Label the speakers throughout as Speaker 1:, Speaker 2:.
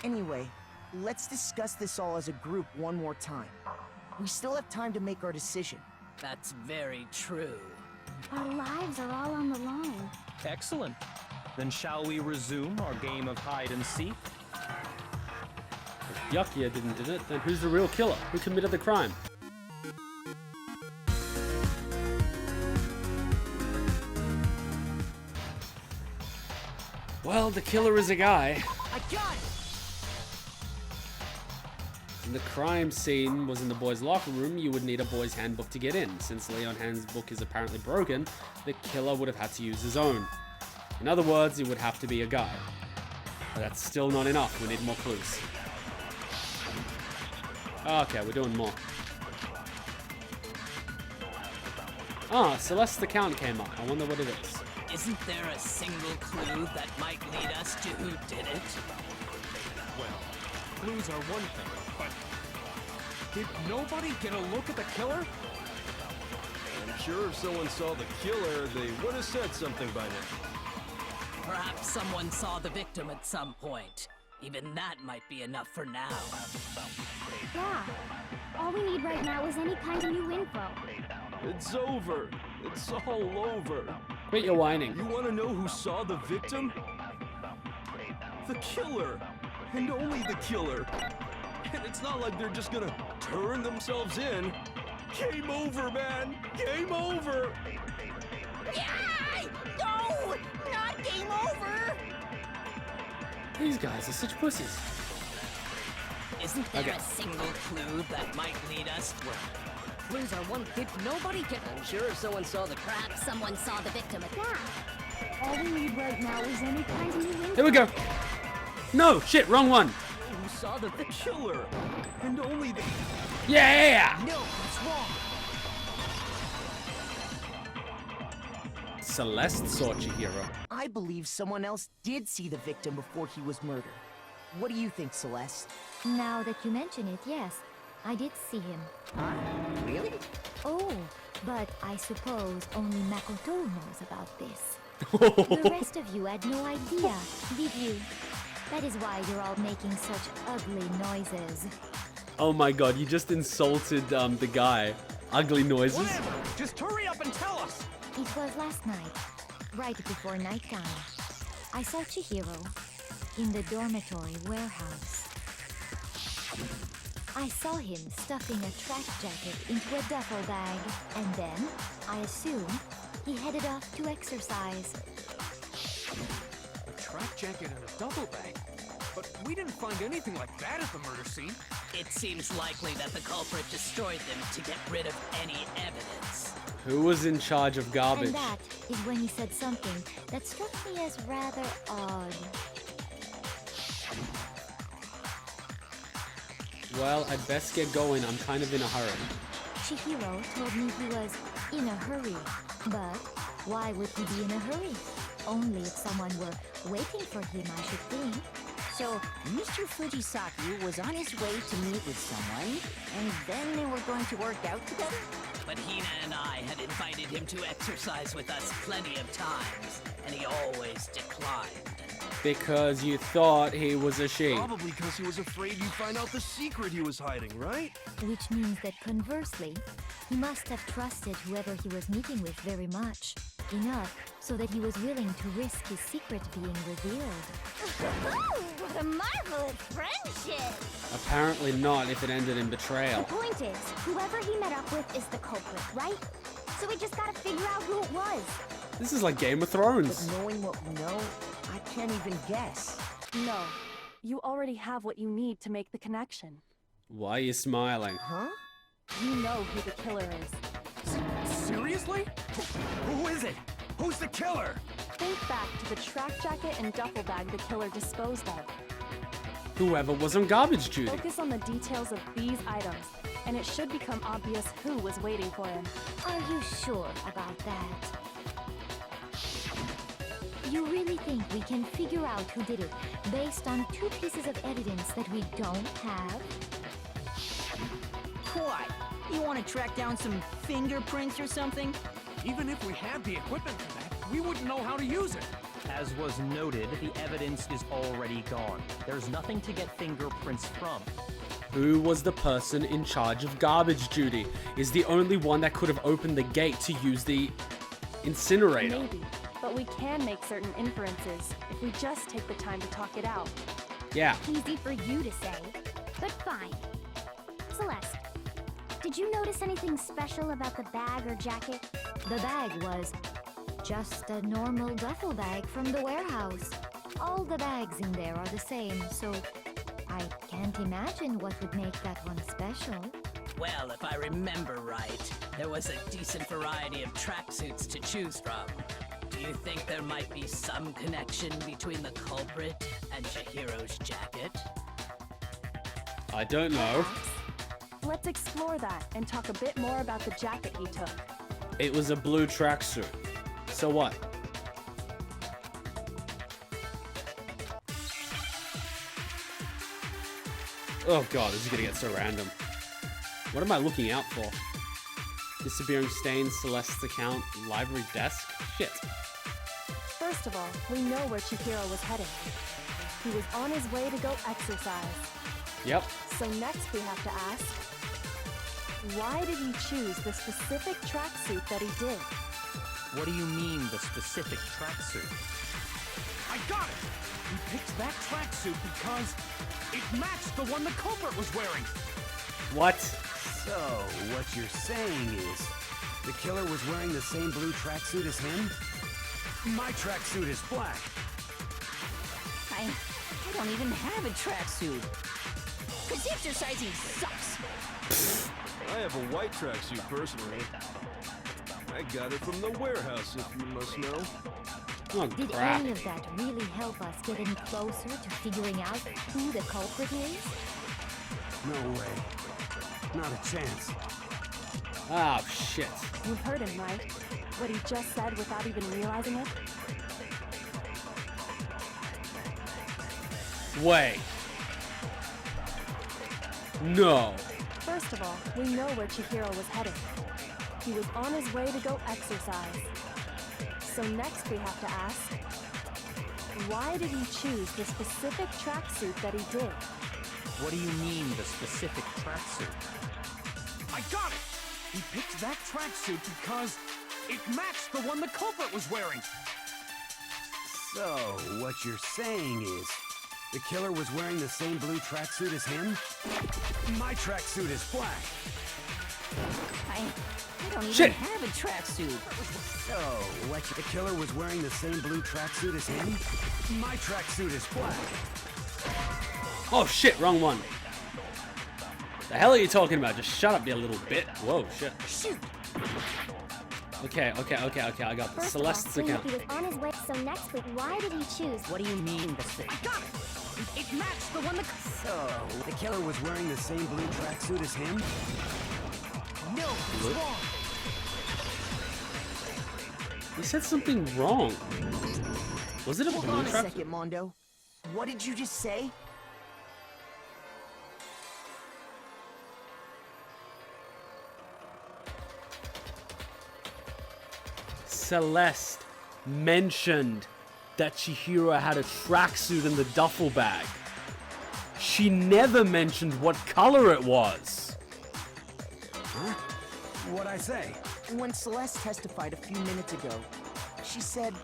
Speaker 1: Anyway, let's discuss this all as a group one more time. We still have time to make our decision.
Speaker 2: That's very true.
Speaker 3: Our lives are all on the line.
Speaker 4: Excellent. Then shall we resume our game of hide and seek?
Speaker 5: If Byakuya did it, then who's the real killer? Who committed the crime? Well, the killer is a guy.
Speaker 2: I got it!
Speaker 5: And the crime scene was in the boys' locker room. You would need a boys' handbook to get in. Since Leon Hand's book is apparently broken, the killer would have had to use his own. In other words, it would have to be a guy. But that's still not enough. We need more clues. Okay, we're doing more. Ah, Celeste's account came up. I wonder what it is.
Speaker 2: Isn't there a single clue that might lead us to who did it?
Speaker 6: Well, clues are one thing, but did nobody get a look at the killer?
Speaker 7: I'm sure if someone saw the killer, they would have said something by now.
Speaker 2: Perhaps someone saw the victim at some point. Even that might be enough for now.
Speaker 3: Yeah. All we need right now is any kind of new info.
Speaker 7: It's over. It's all over.
Speaker 5: Quit your whining.
Speaker 7: You want to know who saw the victim? The killer. And only the killer. And it's not like they're just gonna turn themselves in. Game over, man. Game over.
Speaker 1: Yay! No! Not game over!
Speaker 5: These guys are such pussies.
Speaker 2: Isn't there
Speaker 5: Okay.
Speaker 2: a single clue that might lead us to...
Speaker 1: Clues are one thing nobody can...
Speaker 2: I'm sure if someone saw the crime...
Speaker 3: Perhaps someone saw the victim at that. All we need right now is any kind of new info.
Speaker 5: Here we go. No, shit, wrong one.
Speaker 7: Who saw the killer? And only the...
Speaker 5: Yeah!
Speaker 1: No, it's wrong.
Speaker 5: Celeste saw Chihiro.
Speaker 1: I believe someone else did see the victim before he was murdered. What do you think, Celeste?
Speaker 3: Now that you mention it, yes. I did see him.
Speaker 1: Huh? Really?
Speaker 3: Oh, but I suppose only Makoto knows about this. The rest of you had no idea, did you? That is why you're all making such ugly noises.
Speaker 5: Oh my god, you just insulted the guy. Ugly noises.
Speaker 6: Whatever! Just hurry up and tell us!
Speaker 3: It was last night, right before nighttime. I saw Chihiro in the dormitory warehouse. I saw him stuffing a track jacket into a duffel bag, and then, I assume, he headed off to exercise.
Speaker 6: A track jacket and a duffel bag? But we didn't find anything like that at the murder scene.
Speaker 2: It seems likely that the culprit destroyed them to get rid of any evidence.
Speaker 5: Who was in charge of garbage?
Speaker 3: And that is when he said something that struck me as rather odd.
Speaker 5: Well, I'd best get going. I'm kind of in a hurry.
Speaker 3: Chihiro told me he was in a hurry. But why would he be in a hurry? Only if someone were waiting for him, I should think.
Speaker 1: So, Mr. Fujisaki was on his way to meet with someone, and then they were going to work out together?
Speaker 2: But Hina and I had invited him to exercise with us plenty of times, and he always declined.
Speaker 5: Because you thought he was a sheep.
Speaker 7: Probably because he was afraid you'd find out the secret he was hiding, right?
Speaker 3: Which means that conversely, he must have trusted whoever he was meeting with very much. Enough so that he was willing to risk his secret being revealed.
Speaker 8: What a marvelous friendship!
Speaker 5: Apparently not if it ended in betrayal.
Speaker 8: The point is, whoever he met up with is the culprit, right? So we just gotta figure out who it was.
Speaker 5: This is like Game of Thrones.
Speaker 1: But knowing what we know, I can't even guess.
Speaker 9: No. You already have what you need to make the connection.
Speaker 5: Why are you smiling?
Speaker 1: Huh?
Speaker 9: You know who the killer is.
Speaker 6: Seriously? Who is it? Who's the killer?
Speaker 9: Think back to the track jacket and duffel bag the killer disposed of.
Speaker 5: Whoever was on garbage duty.
Speaker 9: Focus on the details of these items, and it should become obvious who was waiting for him.
Speaker 3: Are you sure about that? You really think we can figure out who did it based on two pieces of evidence that we don't have?
Speaker 1: What? You want to track down some fingerprints or something?
Speaker 6: Even if we had the equipment for that, we wouldn't know how to use it.
Speaker 4: As was noted, the evidence is already gone. There's nothing to get fingerprints from.
Speaker 5: Who was the person in charge of garbage duty? Is the only one that could have opened the gate to use the incinerator.
Speaker 9: Maybe, but we can make certain inferences if we just take the time to talk it out.
Speaker 5: Yeah.
Speaker 8: Easy for you to say, but fine. Celeste, did you notice anything special about the bag or jacket?
Speaker 3: The bag was just a normal duffel bag from the warehouse. All the bags in there are the same, so I can't imagine what would make that one special.
Speaker 2: Well, if I remember right, there was a decent variety of tracksuits to choose from. Do you think there might be some connection between the culprit and Chihiro's jacket?
Speaker 5: I don't know.
Speaker 9: Let's explore that and talk a bit more about the jacket he took.
Speaker 5: It was a blue tracksuit. So what? Oh god, this is gonna get so random. What am I looking out for? Disappearing stains, Celeste's account, library desk? Shit.
Speaker 9: First of all, we know where Chihiro was heading. He was on his way to go exercise.
Speaker 5: Yep.
Speaker 9: So next we have to ask, why did he choose the specific tracksuit that he did?
Speaker 4: What do you mean, the specific tracksuit?
Speaker 6: I got it! He picked that tracksuit because it matched the one the culprit was wearing.
Speaker 5: What?
Speaker 10: So, what you're saying is, the killer was wearing the same blue tracksuit as him? My tracksuit is black.
Speaker 1: I don't even have a tracksuit. Cause exercising sucks.
Speaker 7: I have a white tracksuit personally. I got it from the warehouse, if you must know.
Speaker 5: Oh,
Speaker 3: Did
Speaker 5: crap.
Speaker 3: any of that really help us get any closer to figuring out who the culprit is?
Speaker 10: No way. Not a chance.
Speaker 5: Oh, shit.
Speaker 9: You heard him, right? What he just said without even realizing it?
Speaker 5: Wait. No.
Speaker 9: First of all, we know where Chihiro was heading. He was on his way to go exercise. So next we have to ask, why did he choose the specific tracksuit that he did?
Speaker 4: What do you mean, the specific tracksuit?
Speaker 6: I got it! He picked that tracksuit because it matched the one the culprit was wearing.
Speaker 10: So, what you're saying is, the killer was wearing the same blue tracksuit as him? My tracksuit is black.
Speaker 1: I don't even
Speaker 5: Shit.
Speaker 1: have a tracksuit.
Speaker 10: So, what the killer was wearing the same blue tracksuit as him? My tracksuit is black.
Speaker 5: Oh, shit. Wrong one. The hell are you talking about? Just shut up, you little bit. Whoa, shit.
Speaker 1: Shoot.
Speaker 5: Okay. I got the
Speaker 8: First
Speaker 5: Celeste's
Speaker 8: of all,
Speaker 5: account.
Speaker 8: he was on his way, so next week, why did he choose?
Speaker 1: What do you mean, the
Speaker 6: I got it! It matched the one the...
Speaker 10: So, the killer was wearing the same blue tracksuit as him?
Speaker 6: No, it's wrong.
Speaker 5: He said something wrong. Was it a
Speaker 1: Hold
Speaker 5: blue
Speaker 1: on a
Speaker 5: tracksuit?
Speaker 1: second, Mondo. What did you just say?
Speaker 5: Celeste mentioned that Chihiro had a tracksuit in the duffel bag. She never mentioned what color it was.
Speaker 10: Huh? What'd I say?
Speaker 1: When Celeste testified a few minutes ago, she said...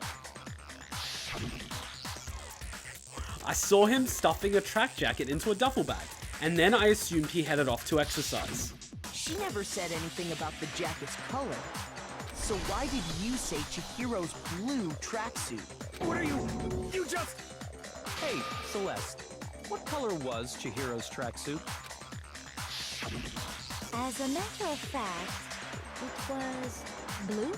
Speaker 5: I saw him stuffing a track jacket into a duffel bag, and then I assumed he headed off to exercise.
Speaker 1: She never said anything about the jacket's color. So why did you say Chihiro's blue tracksuit?
Speaker 6: What are you... You just...
Speaker 4: Hey, Celeste, what color was Chihiro's tracksuit?
Speaker 3: As a matter of fact, it was blue.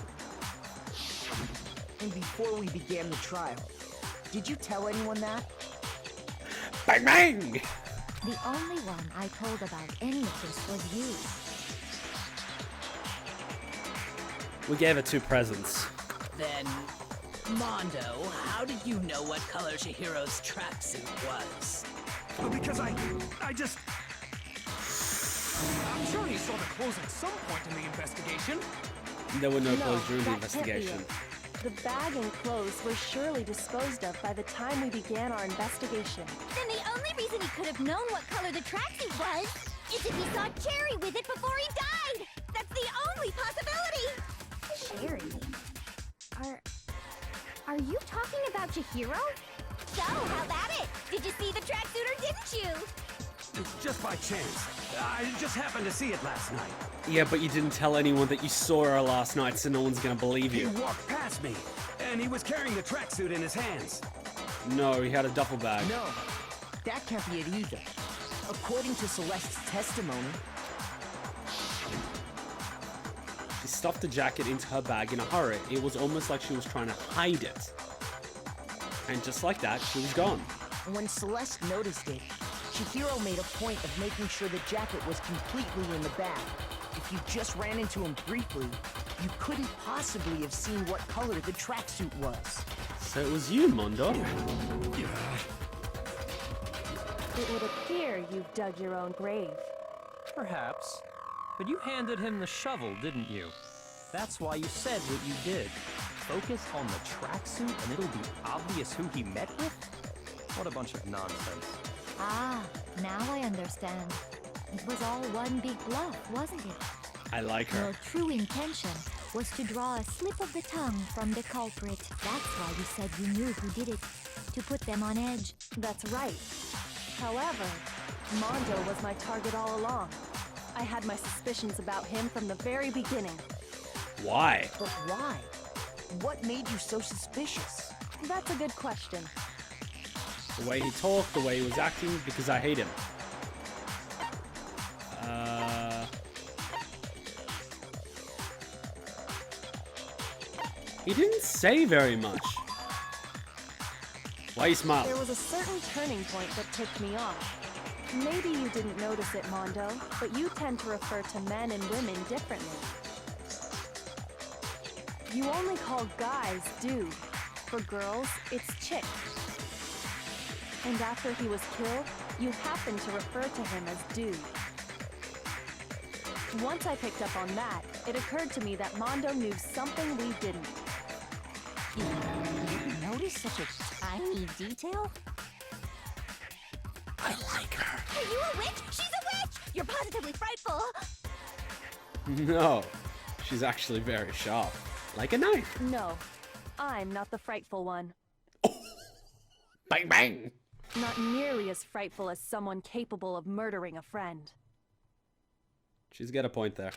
Speaker 1: And before we began the trial, did you tell anyone that?
Speaker 5: Bang bang!
Speaker 3: The only one I told about any of this was you.
Speaker 5: We gave her 2 presents.
Speaker 2: Then, Mondo, how did you know what color Chihiro's tracksuit was?
Speaker 6: Because I just... I'm sure he saw the clothes at some point in the investigation.
Speaker 5: There were no
Speaker 9: No,
Speaker 5: clothes during the
Speaker 9: that can't be
Speaker 5: investigation.
Speaker 9: it. The bag and clothes were surely disposed of by the time we began our investigation.
Speaker 8: Then the only reason he could have known what color the tracksuit was is if he saw Cherry with it before he died! That's the only possibility! Cherry? Are you talking about Chihiro? So, how about it? Did you see the tracksuit or didn't you?
Speaker 10: Just by chance. I just happened to see it last night.
Speaker 5: Yeah, but you didn't tell anyone that you saw her last night, so no one's gonna believe
Speaker 10: He
Speaker 5: you.
Speaker 10: walked past me, and he was carrying the tracksuit in his hands.
Speaker 5: No, he had a duffel bag.
Speaker 1: No, that can't be it either. According to Celeste's testimony,
Speaker 5: She stuffed the jacket into her bag in a hurry. It was almost like she was trying to hide it. And just like that, she was gone.
Speaker 1: when Celeste noticed it, Chihiro made a point of making sure the jacket was completely in the bag. If you just ran into him briefly, you couldn't possibly have seen what color the tracksuit was.
Speaker 5: So it was you, Mondo.
Speaker 9: It would appear you've dug your own grave.
Speaker 4: Perhaps. But you handed him the shovel, didn't you? That's why you said what you did. Focus on the tracksuit and it'll be obvious who he met with? What a bunch of nonsense.
Speaker 3: Ah, now I understand. It was all one big bluff, wasn't it?
Speaker 5: I like her.
Speaker 3: Your true intention was to draw a slip of the tongue from the culprit. That's why you said you knew who did it. To put them on edge.
Speaker 9: That's right. However, Mondo was my target all along. I had my suspicions about him from the very beginning.
Speaker 5: Why?
Speaker 1: But why? What made you so suspicious?
Speaker 9: That's a good question.
Speaker 5: The way he talked, the way he was acting, because I hate him. He didn't say very much. Why you smile?
Speaker 9: There was a certain turning point that tipped me off. Maybe you didn't notice it, Mondo, but you tend to refer to men and women differently. You only call guys dude. For girls, it's chick. And after he was killed, you happened to refer to him as dude. Once I picked up on that, it occurred to me that Mondo knew something we didn't.
Speaker 1: You notice such a tiny detail?
Speaker 10: I like her.
Speaker 8: Are you a witch? She's a witch! You're positively frightful!
Speaker 5: No, she's actually very sharp. Like a knife.
Speaker 9: No, I'm not the frightful one.
Speaker 5: Bang, bang.
Speaker 9: Not nearly as frightful as someone capable of murdering a friend.
Speaker 5: She's got a point there.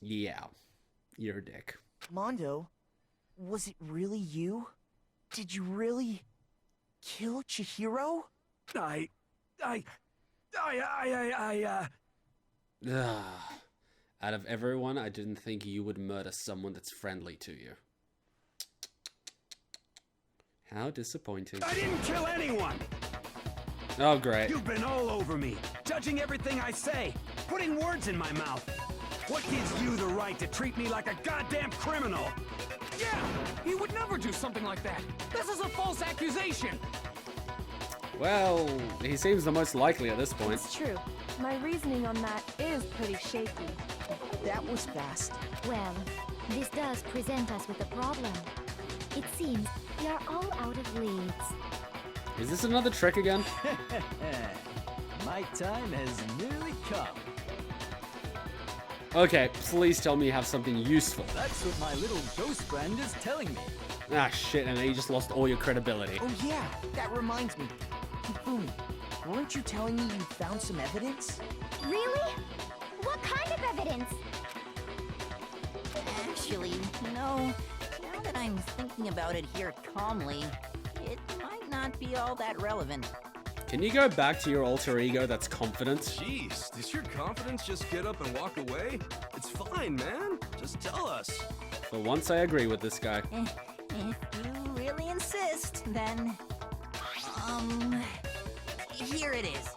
Speaker 5: Yeah, you're a dick.
Speaker 1: Mondo, was it really you? Did you really kill Chihiro?
Speaker 5: Ugh. Out of everyone, I didn't think you would murder someone that's friendly to you. How disappointing.
Speaker 10: I didn't kill anyone!
Speaker 5: Oh, great.
Speaker 10: You've been all over me, judging everything I say, putting words in my mouth. What gives you the right to treat me like a goddamn criminal?
Speaker 6: Yeah, he would never do something like that. This is a false accusation.
Speaker 5: Well, he seems the most likely at this point.
Speaker 9: It's true. My reasoning on that is pretty shaky.
Speaker 1: That was fast.
Speaker 3: Well, this does present us with a problem. It seems we are all out of leads.
Speaker 5: Is this another trick again?
Speaker 11: My time has nearly come.
Speaker 5: Okay, please tell me you have something useful.
Speaker 11: That's what my little ghost friend is telling me.
Speaker 5: Ah, shit, and then you just lost all your credibility.
Speaker 1: Oh yeah, that reminds me. Hifumi, weren't you telling me you found some evidence?
Speaker 8: Really? What kind of evidence?
Speaker 1: Actually, now that I'm thinking about it here calmly, it might not be all that relevant.
Speaker 5: Can you go back to your alter ego that's confident?
Speaker 7: Jeez, does your confidence just get up and walk away? It's fine, man. Just tell us.
Speaker 5: For once, I agree with this guy.
Speaker 1: If you really insist, then... here it is.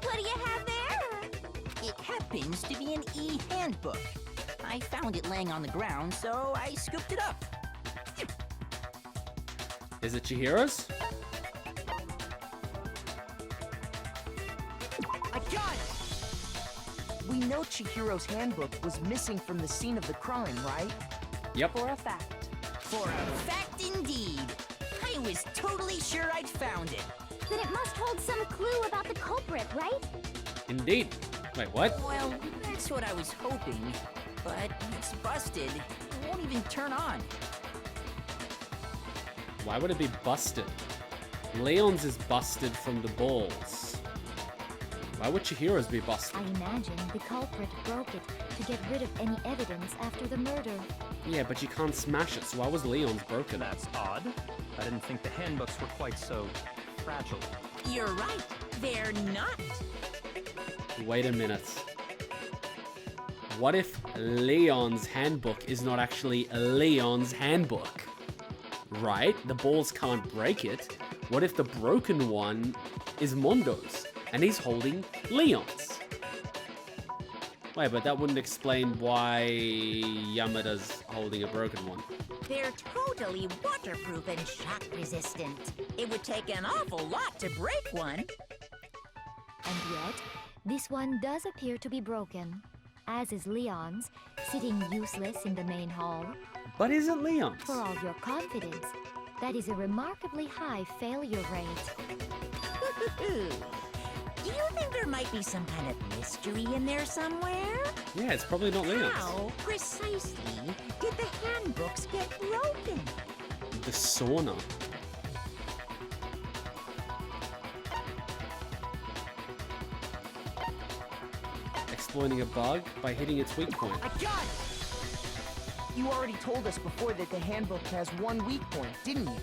Speaker 8: What do you have there?
Speaker 1: It happens to be an e-handbook. I found it laying on the ground, so I scooped it up.
Speaker 5: Is it Chihiro's?
Speaker 1: I got it! We know Chihiro's handbook was missing from the scene of the crime, right?
Speaker 5: Yep.
Speaker 9: For a fact.
Speaker 2: For a fact indeed. I was totally sure I'd found it.
Speaker 8: Then it must hold some clue about the culprit, right?
Speaker 5: Indeed. Wait, what?
Speaker 2: Well, that's what I was hoping. But it's busted. It won't even turn on.
Speaker 5: Why would it be busted? Leon's is busted from the balls. Why would Chihiro's be busted?
Speaker 3: I imagine the culprit broke it to get rid of any evidence after the murder.
Speaker 5: Yeah, but you can't smash it, so why was Leon's broken?
Speaker 4: That's odd. I didn't think the handbooks were quite so fragile.
Speaker 2: You're right. They're not.
Speaker 5: Wait a minute. What if Leon's handbook is not actually Leon's handbook? Right? The balls can't break it. What if the broken one is Mondo's and he's holding Leon's? Wait, but that wouldn't explain why Yamada's holding a broken one.
Speaker 2: They're totally waterproof and shock resistant. It would take an awful lot to break one.
Speaker 3: And yet, this one does appear to be broken, as is Leon's, sitting useless in the main hall.
Speaker 5: But is it Leon's?
Speaker 3: For all your confidence, that is a remarkably high failure rate.
Speaker 2: Do you think there might be some kind of mystery in there somewhere?
Speaker 5: Yeah, it's probably not Leon's.
Speaker 2: How precisely did the handbooks get broken?
Speaker 5: The sauna. Exploiting a bug by hitting its weak point.
Speaker 1: I got it! You already told us before that the handbook has one weak point, didn't you?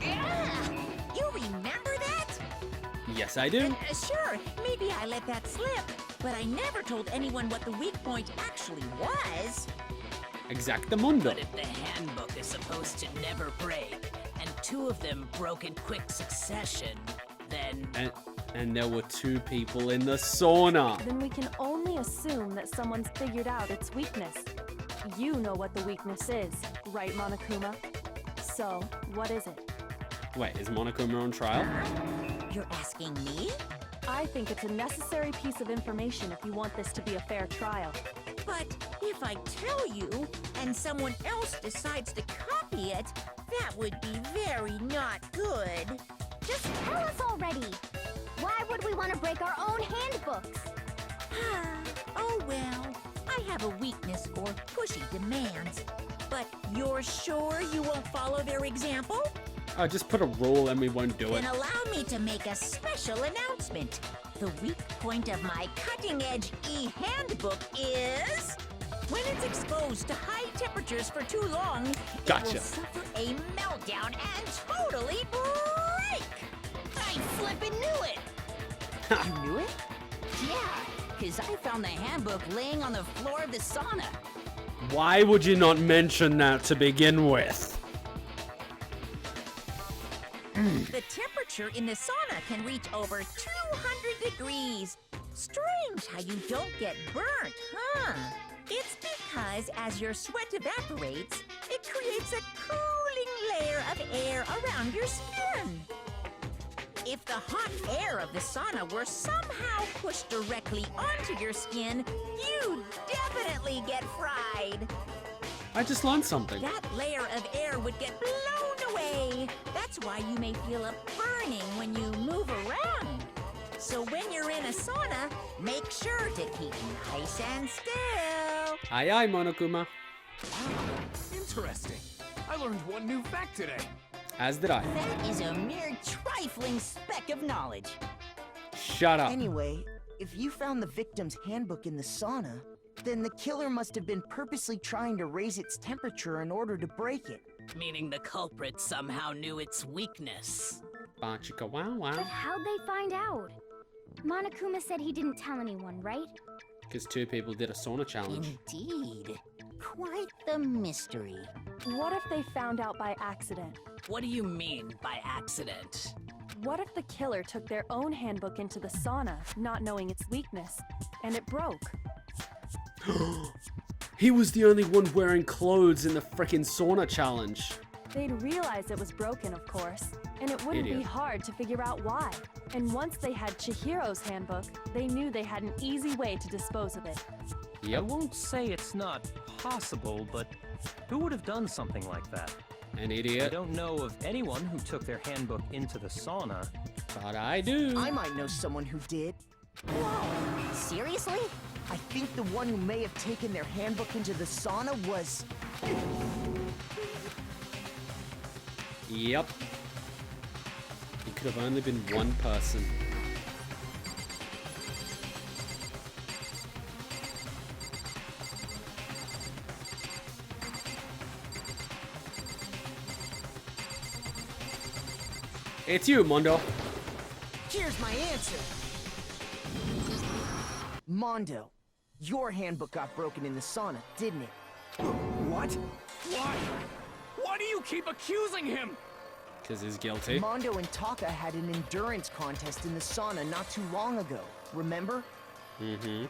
Speaker 2: Yeah! You remember that?
Speaker 5: Yes, I do.
Speaker 2: Sure, maybe I let that slip, but I never told anyone what the weak point actually was.
Speaker 5: Exactamundo.
Speaker 2: But if the handbook is supposed to never break, and two of them broke in quick succession, then...
Speaker 5: And there were two people in the sauna.
Speaker 9: Then we can only assume that someone's figured out its weakness. You know what the weakness is, right, Monokuma? So, what is it?
Speaker 5: Wait, is Monokuma on trial?
Speaker 2: You're asking me?
Speaker 9: I think it's a necessary piece of information if you want this to be a fair trial.
Speaker 2: But if I tell you, and someone else decides to copy it, that would be very not good.
Speaker 8: Just tell us already. Why would we want to break our own handbooks?
Speaker 2: Oh well, I have a weakness for pushy demands. But you're sure you won't follow their example?
Speaker 5: Just put a rule and we won't do it.
Speaker 2: Then allow me to make a special announcement. The weak point of my cutting-edge e-handbook is... when it's exposed to high temperatures for too long,
Speaker 5: Gotcha.
Speaker 2: It will suffer a meltdown and totally break! I flippin' knew it!
Speaker 1: You knew it?
Speaker 2: Yeah, because I found the handbook laying on the floor of the sauna.
Speaker 5: Why would you not mention that to begin with?
Speaker 2: The temperature in the sauna can reach over 200 degrees. Strange how you don't get burnt, huh? It's because as your sweat evaporates, it creates a cooling layer of air around your skin. If the hot air of the sauna were somehow pushed directly onto your skin, you'd definitely get fried.
Speaker 5: I just learned something.
Speaker 2: That layer of air would get blown away. That's why you may feel a burning when you move around. So when you're in a sauna, make sure to keep nice and still.
Speaker 5: Aye aye, Monokuma.
Speaker 6: Interesting. I learned one new fact today.
Speaker 5: As did I.
Speaker 2: That is a mere trifling speck of knowledge.
Speaker 5: Shut up.
Speaker 1: Anyway, if you found the victim's handbook in the sauna, then the killer must have been purposely trying to raise its temperature in order to break it.
Speaker 2: Meaning the culprit somehow knew its weakness.
Speaker 5: Ba chicka wow wow.
Speaker 8: But how'd they find out? Monokuma said he didn't tell anyone, right?
Speaker 5: Because two people did a sauna challenge.
Speaker 2: Indeed. Quite the mystery.
Speaker 9: What if they found out by accident?
Speaker 2: What do you mean by accident?
Speaker 9: What if the killer took their own handbook into the sauna, not knowing its weakness, and it broke?
Speaker 5: He was the only one wearing clothes in the frickin' sauna challenge.
Speaker 9: They'd realize it was broken, of course, and it wouldn't be
Speaker 5: Idiot.
Speaker 9: hard to figure out why. And once they had Chihiro's handbook, they knew they had an easy way to dispose of it.
Speaker 4: I
Speaker 5: Yep.
Speaker 4: won't say it's not possible, but who would have done something like that?
Speaker 5: An
Speaker 4: I
Speaker 5: idiot.
Speaker 4: don't know of anyone who took their handbook into the sauna.
Speaker 5: But I do.
Speaker 1: I might know someone who did.
Speaker 8: Whoa! Seriously?
Speaker 1: I think the one who may have taken their handbook into the sauna was...
Speaker 5: Yep. It could have only been one person. It's you, Mondo.
Speaker 1: Here's my answer. Mondo, your handbook got broken in the sauna, didn't it?
Speaker 6: What? Why? Why do you keep accusing him?
Speaker 5: Because he's guilty.
Speaker 1: Mondo and Taka had an endurance contest in the sauna not too long ago, remember?
Speaker 5: Mm-hmm.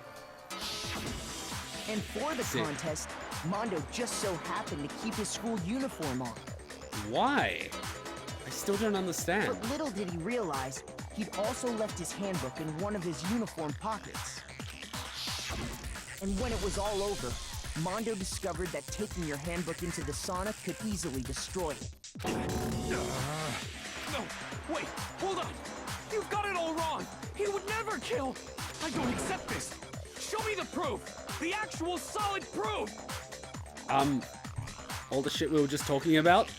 Speaker 1: And for the
Speaker 5: Sick.
Speaker 1: contest, Mondo just so happened to keep his school uniform on.
Speaker 5: Why? I still don't understand.
Speaker 1: But little did he realize, he'd also left his handbook in one of his uniform pockets. And when it was all over, Mondo discovered that taking your handbook into the sauna could easily destroy it.
Speaker 6: No, wait, hold on. You've got it all wrong. He would never kill. I don't accept this. Show me the proof. The actual solid proof.
Speaker 5: All the shit we were just talking about?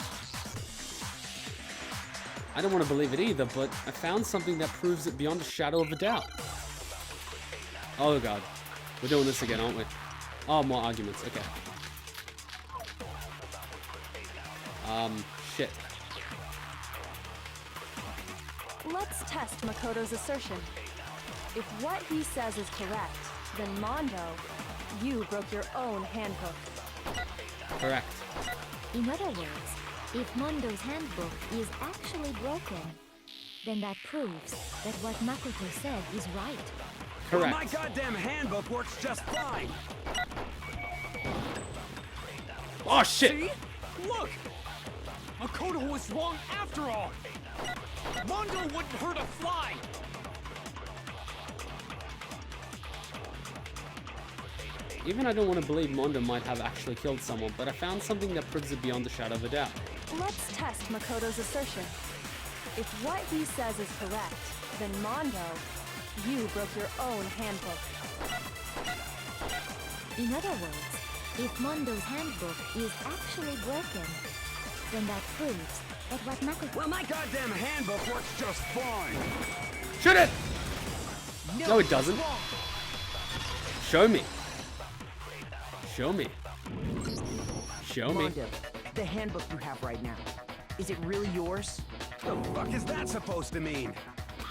Speaker 5: I don't want to believe it either, but I found something that proves it beyond a shadow of a doubt. Oh god. We're doing this again, aren't we? Oh, more arguments. Okay. Shit.
Speaker 9: Let's test Makoto's assertion. If what he says is correct, then Mondo, you broke your own handbook.
Speaker 5: Correct.
Speaker 3: In other words, if Mondo's handbook is actually broken, then that proves that what Makoto said is right.
Speaker 5: Correct.
Speaker 10: My goddamn handbook works just fine.
Speaker 5: Oh shit!
Speaker 6: See? Look! Makoto was wrong after all. Mondo wouldn't hurt a fly.
Speaker 5: Even I don't want to believe Mondo might have actually killed someone, but I found something that proves it beyond a shadow of a doubt.
Speaker 9: Let's test Makoto's assertion. If what he says is correct, then Mondo, you broke your own handbook.
Speaker 3: In other words, if Mondo's handbook is actually broken, then that proves that what Makoto...
Speaker 10: Well, my goddamn handbook works just fine.
Speaker 5: Shoot it! No, it doesn't. Show me. Show me. Show me.
Speaker 1: Mondo, the handbook you have right now, is it really yours?
Speaker 10: The fuck is that supposed to mean?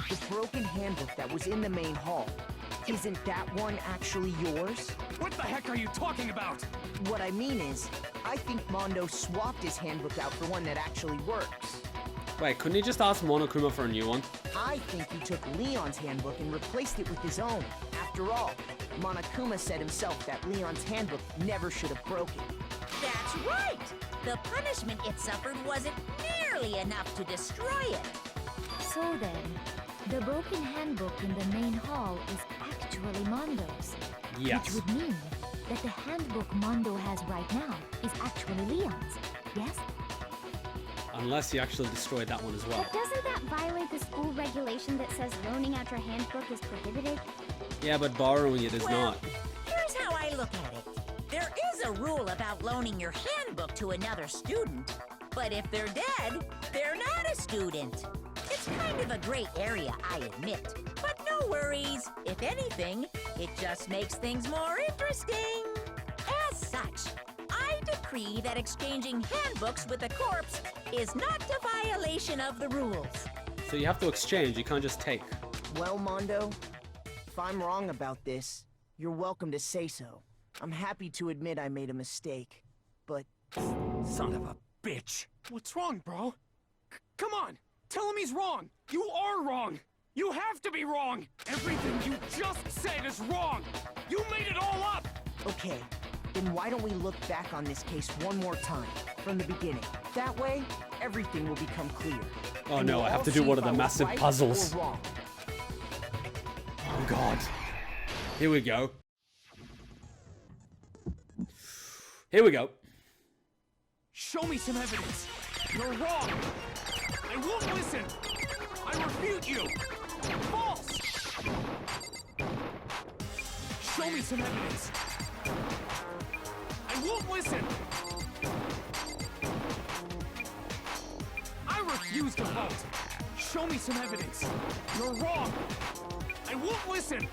Speaker 1: The broken handbook that was in the main hall, isn't that one actually yours?
Speaker 6: What the heck are you talking about?
Speaker 1: What I mean is, I think Mondo swapped his handbook out for one that actually works.
Speaker 5: Wait, couldn't he just ask Monokuma for a new one?
Speaker 1: I think he took Leon's handbook and replaced it with his own. After all, Monokuma said himself that Leon's handbook never should have broken.
Speaker 8: That's right! The punishment it suffered wasn't nearly enough to destroy it.
Speaker 3: So then, the broken handbook in the main hall is actually Mondo's.
Speaker 5: Yes.
Speaker 3: Which would mean that the handbook Mondo has right now is actually Leon's, yes?
Speaker 5: Unless he actually destroyed that one as well.
Speaker 8: But doesn't that violate the school regulation that says loaning out your handbook is prohibited?
Speaker 5: Yeah, but borrowing it is
Speaker 8: Well,
Speaker 5: not.
Speaker 8: here's how I look at it. There is a rule about loaning your handbook to another student, but if they're dead, they're not a student. It's kind of a gray area, I admit. But no worries. If anything, it just makes things more interesting. As such, I decree that exchanging handbooks with a corpse is not a violation of the rules.
Speaker 5: So you have to exchange, you can't just take.
Speaker 1: Well, Mondo, if I'm wrong about this, you're welcome to say so. I'm happy to admit I made a mistake, but...
Speaker 6: Son of a bitch. What's wrong, bro? Come on! Tell him he's wrong! You are wrong! You have to be wrong! Everything you just said is wrong! You made it all up!
Speaker 1: Okay, Then why don't we look back on this case one more time, from the beginning? That way, everything will become clear.
Speaker 5: Oh
Speaker 1: And
Speaker 5: no,
Speaker 1: we'll
Speaker 5: I have
Speaker 1: all
Speaker 5: to do
Speaker 1: see
Speaker 5: one
Speaker 1: if
Speaker 5: of the
Speaker 1: I was
Speaker 5: massive
Speaker 1: right
Speaker 5: puzzles.
Speaker 1: or wrong.
Speaker 5: Oh god. Here we go. Here we go.
Speaker 6: Show me some evidence. You're wrong. I won't listen. I refute you. False. Show me some evidence. I won't listen. I refuse to vote. Show me some evidence. You're wrong. I won't listen.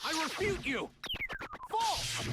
Speaker 6: I refute you. False.